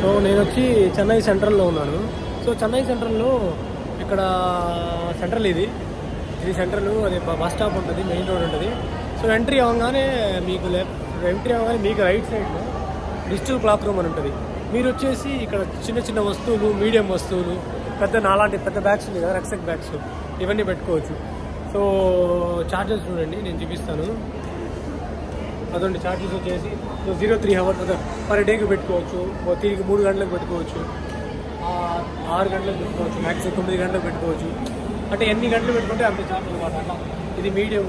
So నేను వచ్చి చెన్నై సెంట్రల్లో ఉన్నాను. సో చెన్నై సెంట్రల్లో ఇక్కడ సెంట్రల్ ఇది సెంట్రల్, అది బస్ స్టాప్ ఉంటుంది, మెయిన్ రోడ్ ఉంటుంది. సో ఎంట్రీ అవ్వగానే మీకు రైట్ సైడ్లో డిజిటల్ క్లాక్ రూమ్ అని ఉంటుంది. మీరు వచ్చేసి ఇక్కడ చిన్న చిన్న వస్తువులు, మీడియం వస్తువులు, నాలాంటి పెద్ద బ్యాగ్స్ ఉంది కదా, రక్సెక్ బ్యాగ్స్, ఇవన్నీ పెట్టుకోవచ్చు. సో ఛార్జెస్ చూడండి, నేను చూపిస్తాను. అదండి ఛార్జెస్ వచ్చేసి 03 hours పర్ డేకి పెట్టుకోవచ్చు. తిరిగి 3 గంటలకు పెట్టుకోవచ్చు, 6 గంటలకు పెట్టుకోవచ్చు, మ్యాక్సిమం 9 గంటలకు పెట్టుకోవచ్చు. అంటే ఎన్ని గంటలు పెట్టుకుంటే అంత ఛార్జ్ అనమాట. అట్లా ఇది మీడియం,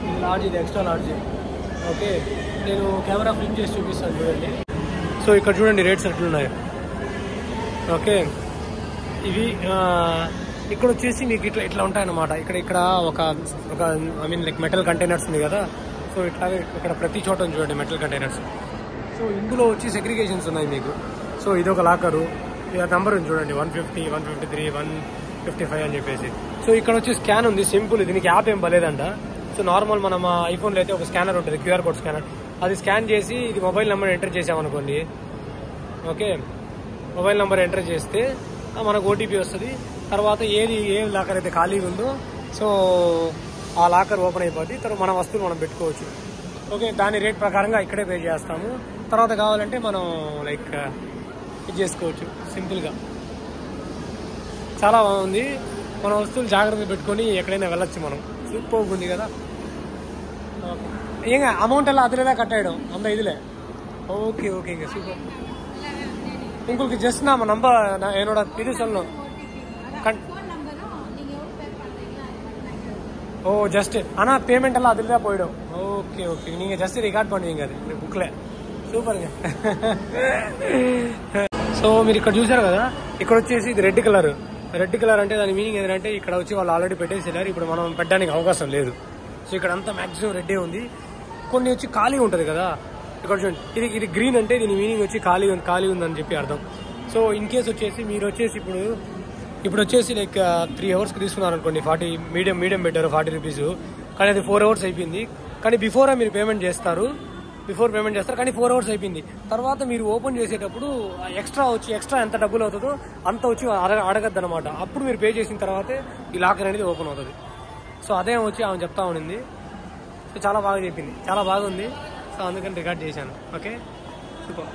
ఇది లార్జ్, ఇది ఎక్స్ట్రా లార్జ్. ఓకే, నేను కెమెరా ఫ్లిప్ చేసి చూపిస్తాను చూడండి. సో ఇక్కడ చూడండి రేట్స్ ఎట్లున్నాయి. ఓకే, ఇవి ఇక్కడ వచ్చేసి మీకు ఇట్లా ఉంటాయన్నమాట. ఇక్కడ ఒక I mean like metal containers ఉంది కదా. సో ఇట్లాగే ఇక్కడ ప్రతి చోట చూడండి మెటల్ కంటైనర్స్. సో ఇందులో వచ్చి సెగ్రిగేషన్స్ ఉన్నాయి మీకు. సో ఇదొక లాకరు, నెంబర్ ఉంది చూడండి 150, 153, 155 అని చెప్పేసి. సో ఇక్కడ వచ్చి స్కాన్ ఉంది, సింపుల్. దీనికి యాప్ ఏం బలేదంట. సో నార్మల్ మనం ఐఫోన్లో అయితే ఒక స్కానర్ ఉంటుంది, క్యూఆర్ కోడ్ స్కానర్. అది స్కాన్ చేసి ఇది మొబైల్ నెంబర్ ఎంటర్ చేసామనుకోండి. ఓకే, మొబైల్ నెంబర్ ఎంటర్ చేస్తే మనకు ఓటీపీ వస్తుంది. తర్వాత ఏ లాకర్ అయితే ఖాళీగా ఉందో సో ఆ లాకర్ ఓపెన్ అయిపోద్ది. తర్వాత మన వస్తువులు మనం పెట్టుకోవచ్చు. ఓకే, దాని రేట్ ప్రకారంగా ఇక్కడే పే చేస్తాము. తర్వాత కావాలంటే మనం లైక్ ఇది చేసుకోవచ్చు సింపుల్గా. చాలా బాగుంది. మన వస్తువులు జాగ్రత్తగా పెట్టుకొని ఎక్కడైనా వెళ్ళొచ్చు మనం. సూపర్గా ఉంది కదా. ஏங்க அமௌண்ட் எல்லாம் அதில் தான் கட் ஆகிடும் அந்த இதில். ஓகே ஓகேங்க, சூப்பர். உங்களுக்கு ஜஸ்ட் நம்ம என்னோட இது சொல்லணும். ஓ ஜஸ்ட், ஆனால் பேமெண்ட் எல்லாம் அதில் தான் போயிடும். ஓகே ஓகே, நீங்கள் ஜஸ்ட் రికార్డ్ பண்ணுவீங்க అది బుక్లో. సూపర్గా. సో మీరు ఇక్కడ చూసారు కదా, ఇక్కడ వచ్చేసి ఇది రెడ్ కలర్ అంటే దాని మీనింగ్ ఏంటంటే ఇక్కడ వచ్చి వాళ్ళు ఆల్రెడీ పెట్టేసారు, ఇప్పుడు మనం పెట్టడానికి అవకాశం లేదు. సో ఇక్కడ అంతా మ్యాక్సిమం రెడ్డే ఉంది. కొన్ని వచ్చి ఖాళీ ఉంటుంది కదా, ఇక్కడ చూడండి ఇది గ్రీన్ అంటే దీని మీనింగ్ వచ్చి ఖాళీ ఉందని చెప్పి అర్థం. సో ఇన్ కేస్ వచ్చేసి మీరు వచ్చేసి ఇప్పుడు వచ్చేసి లైక్ 3 hours తీసుకున్నారు అనుకోండి, 40 మీడియం పెట్టారు 40 rupees, కానీ అది 4 hours అయిపోయింది. కానీ బిఫోర్ పేమెంట్ చేస్తారు కానీ 4 hours అయిపోయింది. తర్వాత మీరు ఓపెన్ చేసేటప్పుడు ఎక్స్ట్రా ఎంత డబ్బులు అవుతుందో అంత వచ్చి అడగద్దు అనమాట. అప్పుడు మీరు పే చేసిన తర్వాతే ఈ లాకర్ అనేది ఓపెన్ అవుతుంది. సో అదే వచ్చి ఆమె చెప్తా ఉండింది. సో చాలా బాగా చెప్పింది, చాలా బాగుంది. సో అందుకని రికార్డ్ చేశాను. Okay, super.